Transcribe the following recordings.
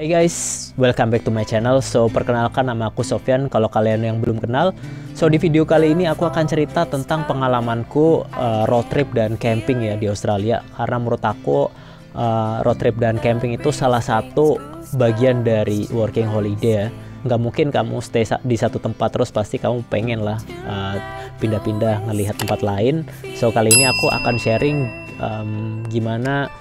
Hey guys, welcome back to my channel. So, perkenalkan, nama aku Sofyan kalau kalian yang belum kenal. So, di video kali ini aku akan cerita tentang pengalamanku road trip dan camping ya di Australia. Karena menurut aku road trip dan camping itu salah satu bagian dari working holiday ya. Nggak mungkin kamu stay di satu tempat terus, pasti kamu pengen lah pindah-pindah ngelihat tempat lain. So, kali ini aku akan sharing gimana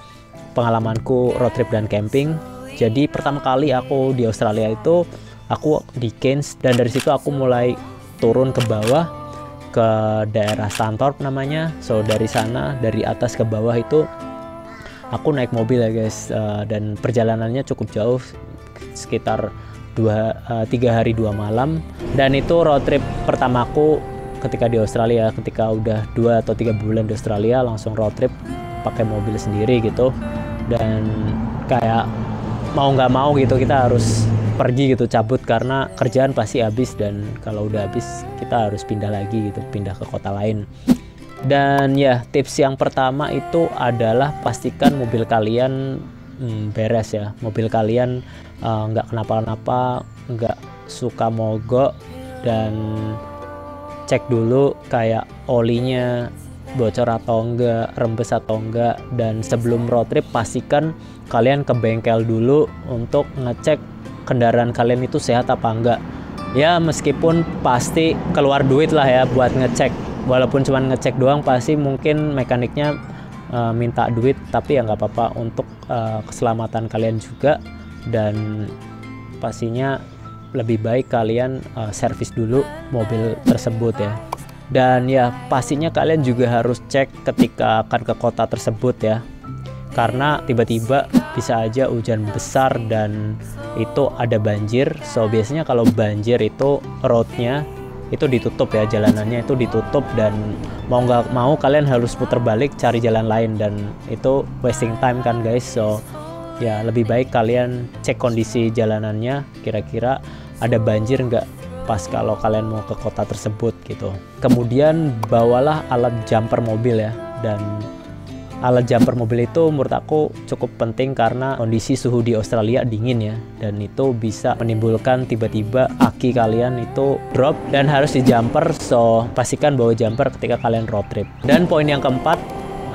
pengalamanku road trip dan camping. Jadi pertama kali aku di Australia itu aku di Cairns, dan dari situ aku mulai turun ke bawah ke daerah Stanthorpe namanya. So dari sana, dari atas ke bawah itu aku naik mobil ya guys, dan perjalanannya cukup jauh, sekitar 3 hari 2 malam. Dan itu road trip pertamaku ketika di Australia. Ketika udah 2 atau 3 bulan di Australia, langsung road trip pakai mobil sendiri gitu. Dan kayak mau nggak mau gitu kita harus pergi gitu, cabut, karena kerjaan pasti habis, dan kalau udah habis kita harus pindah lagi gitu, pindah ke kota lain. Dan ya, tips yang pertama itu adalah pastikan mobil kalian beres ya, mobil kalian nggak kenapa-napa, nggak suka mogok, dan cek dulu kayak olinya bocor atau enggak, rembes atau enggak. Dan sebelum road trip pastikan kalian ke bengkel dulu untuk ngecek kendaraan kalian itu sehat apa enggak ya, meskipun pasti keluar duit lah ya buat ngecek, walaupun cuma ngecek doang pasti mungkin mekaniknya minta duit, tapi ya nggak apa-apa untuk keselamatan kalian juga. Dan pastinya lebih baik kalian servis dulu mobil tersebut ya. Dan ya pastinya kalian juga harus cek ketika akan ke kota tersebut ya, karena tiba-tiba bisa aja hujan besar dan itu ada banjir. So biasanya kalau banjir itu roadnya itu ditutup ya, jalanannya itu ditutup, dan mau nggak mau kalian harus putar balik cari jalan lain, dan itu wasting time kan guys. So ya lebih baik kalian cek kondisi jalanannya, kira-kira ada banjir nggak pas kalau kalian mau ke kota tersebut gitu. Kemudian bawalah alat jumper mobil ya, dan alat jumper mobil itu menurut aku cukup penting karena kondisi suhu di Australia dingin ya, dan itu bisa menimbulkan tiba-tiba aki kalian itu drop dan harus di jumper. So pastikan bawa jumper ketika kalian road trip. Dan poin yang keempat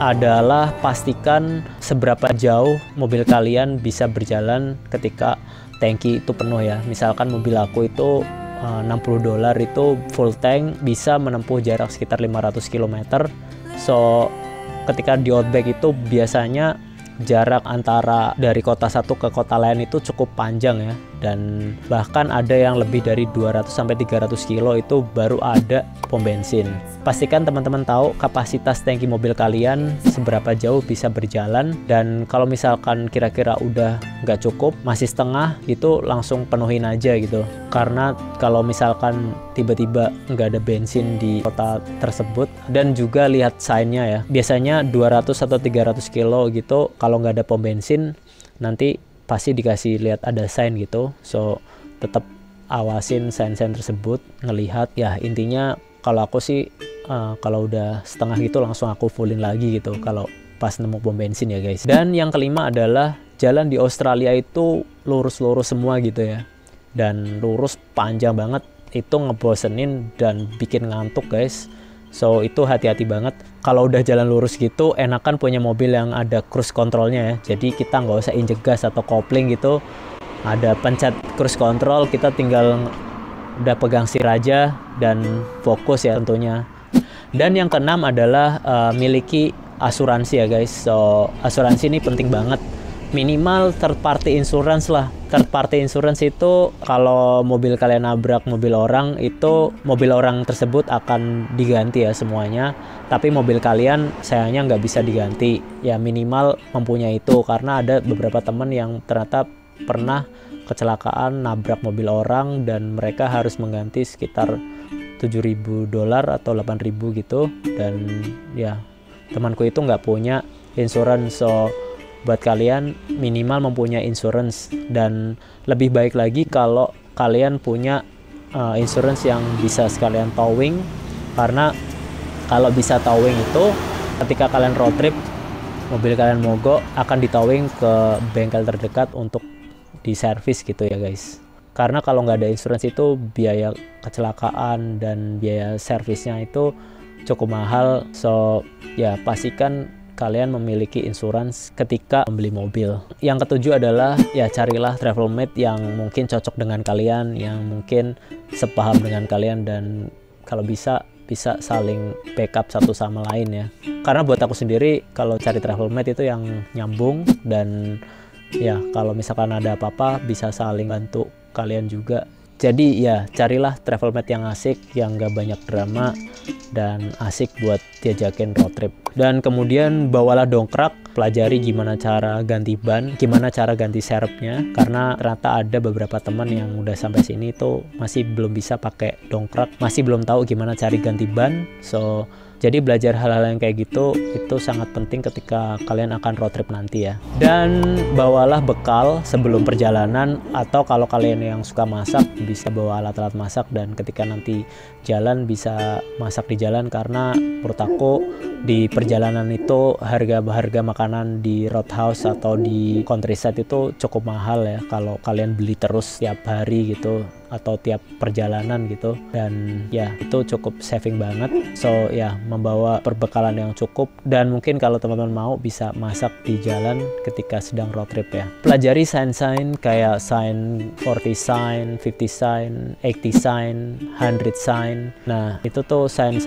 adalah pastikan seberapa jauh mobil kalian bisa berjalan ketika tangki itu penuh ya. Misalkan mobil aku itu $60 itu full tank, bisa menempuh jarak sekitar 500 km. So ketika di outback itu biasanya jarak antara dari kota satu ke kota lain itu cukup panjang ya, dan bahkan ada yang lebih dari 200-300 kilo itu baru ada pom bensin. Pastikan teman-teman tahu kapasitas tangki mobil kalian seberapa jauh bisa berjalan, dan kalau misalkan kira-kira udah nggak cukup, masih setengah, itu langsung penuhin aja gitu. Karena kalau misalkan tiba-tiba nggak ada bensin di kota tersebut, dan juga lihat sign-nya ya, biasanya 200 atau 300 kilo gitu, kalau nggak ada pom bensin nanti pasti dikasih lihat ada sign gitu. So tetap awasin sign-sign tersebut, ngelihat ya. Intinya kalau aku sih kalau udah setengah gitu langsung aku fullin lagi gitu kalau pas nemu pom bensin ya guys. Dan yang kelima adalah jalan di Australia itu lurus-lurus semua gitu ya, dan lurus panjang banget, itu ngebosenin dan bikin ngantuk guys. So itu hati-hati banget. Kalau udah jalan lurus gitu, enakan punya mobil yang ada cruise controlnya ya, jadi kita nggak usah injek gas atau kopling gitu, ada pencet cruise control, kita tinggal udah pegang setir aja dan fokus ya tentunya. Dan yang keenam adalah miliki asuransi ya guys. So asuransi ini penting banget, minimal third party insurance lah. Third party insurance itu kalau mobil kalian nabrak mobil orang, itu mobil orang tersebut akan diganti ya semuanya, tapi mobil kalian sayangnya nggak bisa diganti ya, minimal mempunyai itu. Karena ada beberapa teman yang ternyata pernah kecelakaan nabrak mobil orang, dan mereka harus mengganti sekitar $7.000 atau 8.000 gitu, dan ya temanku itu nggak punya insurance. So buat kalian minimal mempunyai insurance, dan lebih baik lagi kalau kalian punya insurance yang bisa sekalian towing, karena kalau bisa towing itu ketika kalian road trip mobil kalian mogok akan ditowing ke bengkel terdekat untuk di servis gitu ya guys. Karena kalau nggak ada insurance itu biaya kecelakaan dan biaya servisnya itu cukup mahal. So ya pastikan kalian memiliki insurance ketika membeli mobil. Yang ketujuh adalah ya carilah travel mate yang mungkin cocok dengan kalian, yang mungkin sepaham dengan kalian, dan kalau bisa saling backup satu sama lain ya. Karena buat aku sendiri kalau cari travel mate itu yang nyambung, dan ya kalau misalkan ada apa-apa bisa saling bantu kalian juga. Jadi ya carilah travel mate yang asik, yang gak banyak drama dan asik buat diajakin road trip. Dan kemudian bawalah dongkrak, pelajari gimana cara ganti ban, gimana cara ganti serepnya, karena ternyata ada beberapa teman yang udah sampai sini tuh masih belum bisa pakai dongkrak, masih belum tahu gimana cari ganti ban. So jadi belajar hal-hal yang kayak gitu itu sangat penting ketika kalian akan road trip nanti ya. Dan bawalah bekal sebelum perjalanan, atau kalau kalian yang suka masak bisa bawa alat-alat masak, dan ketika nanti jalan bisa masak di jalan. Karena menurut aku di perjalanan itu harga makanan di roadhouse atau di countryside itu cukup mahal ya kalau kalian beli terus tiap hari gitu atau tiap perjalanan gitu, dan ya itu cukup saving banget. So ya membawa perbekalan yang cukup, dan mungkin kalau teman-teman mau bisa masak di jalan ketika sedang road trip ya. Pelajari sign kayak sign 40 sign, 50 sign, 80 sign, 100 sign. Nah itu tuh sign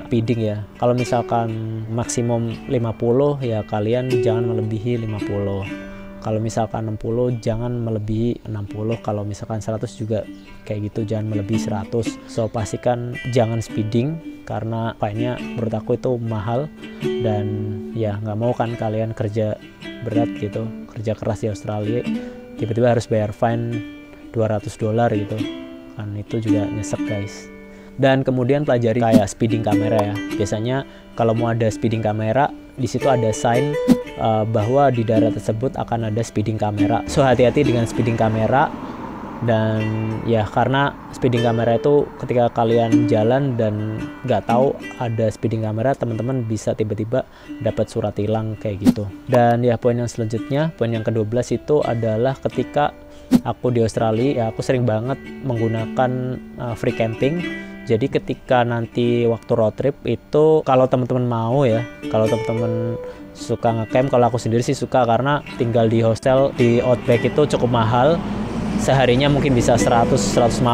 speeding ya. Kalau misalkan maksimum 50 ya kalian jangan melebihi 50. Kalau misalkan 60 jangan melebihi 60, kalau misalkan 100 juga kayak gitu, jangan melebihi 100. So pastikan jangan speeding karena fine-nya menurut aku itu mahal, dan ya nggak mau kan kalian kerja berat gitu, kerja keras di Australia tiba-tiba harus bayar fine $200 gitu kan, itu juga nyesek guys. Dan kemudian pelajari kayak speeding kamera ya. Biasanya kalau mau ada speeding kamera di situ ada sign bahwa di daerah tersebut akan ada speeding kamera. So hati-hati dengan speeding kamera, dan ya karena speeding kamera itu ketika kalian jalan dan nggak tahu ada speeding kamera, teman-teman bisa tiba-tiba dapat surat tilang kayak gitu. Dan ya poin yang selanjutnya, poin yang ke-12 itu adalah ketika aku di Australia ya aku sering banget menggunakan free camping. Jadi ketika nanti waktu road trip itu kalau teman-teman mau ya, kalau teman-teman suka ngecamp, kalau aku sendiri sih suka karena tinggal di hostel di Outback itu cukup mahal. Seharinya mungkin bisa 100-150.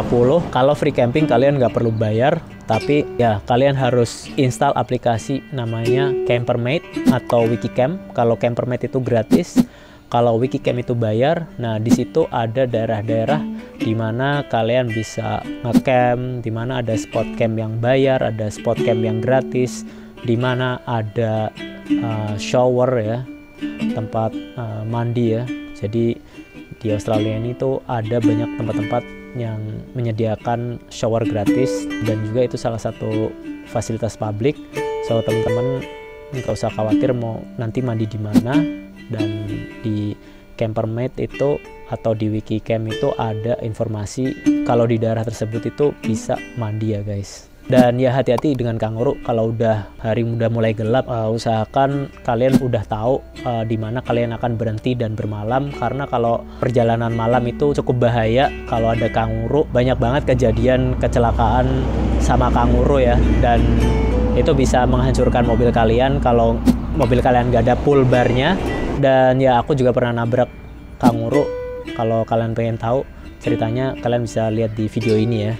Kalau free camping kalian nggak perlu bayar, tapi ya kalian harus install aplikasi namanya Campermate atau Wikicamp. Kalau Campermate itu gratis, kalau Wikicamp itu bayar. Nah di situ ada daerah-daerah di mana kalian bisa ngecamp, di mana ada spot camp yang bayar, ada spot camp yang gratis, di mana ada shower ya, tempat mandi ya. Jadi di Australia ini tuh ada banyak tempat-tempat yang menyediakan shower gratis, dan juga itu salah satu fasilitas publik. So teman-teman nggak usah khawatir mau nanti mandi di mana, dan di Campermate itu atau di Wikicamp itu ada informasi kalau di daerah tersebut itu bisa mandi ya guys. Dan ya hati-hati dengan kanguru, kalau udah hari udah mulai gelap, usahakan kalian udah tahu di mana kalian akan berhenti dan bermalam, karena kalau perjalanan malam itu cukup bahaya. Kalau ada kanguru, banyak banget kejadian kecelakaan sama kanguru ya, dan itu bisa menghancurkan mobil kalian kalau mobil kalian gak ada pull barnya. Dan ya aku juga pernah nabrak kanguru. Kalau kalian pengen tahu ceritanya, kalian bisa lihat di video ini ya.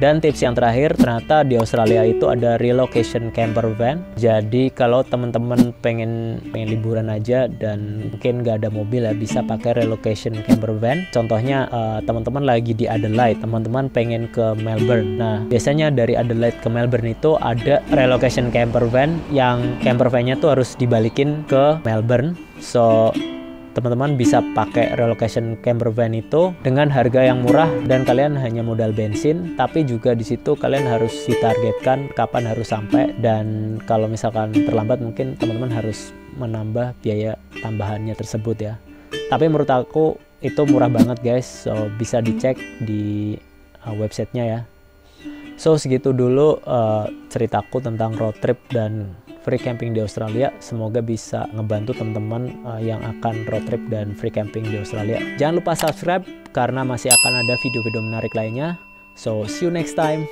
Dan tips yang terakhir, ternyata di Australia itu ada relocation camper van. Jadi kalau teman-teman pengen liburan aja dan mungkin nggak ada mobil ya, bisa pakai relocation camper van. Contohnya teman-teman lagi di Adelaide, teman-teman pengen ke Melbourne. Nah biasanya dari Adelaide ke Melbourne itu ada relocation camper van, yang camper van-nya tuh harus dibalikin ke Melbourne. So teman-teman bisa pakai relocation camper van itu dengan harga yang murah, dan kalian hanya modal bensin, tapi juga di situ kalian harus ditargetkan kapan harus sampai, dan kalau misalkan terlambat mungkin teman-teman harus menambah biaya tambahannya tersebut ya. Tapi menurut aku itu murah banget guys, so bisa dicek di websitenya ya. So segitu dulu ceritaku tentang road trip dan free camping di Australia. Semoga bisa ngebantu teman-teman yang akan road trip dan free camping di Australia. Jangan lupa subscribe karena masih akan ada video-video menarik lainnya. So, see you next time.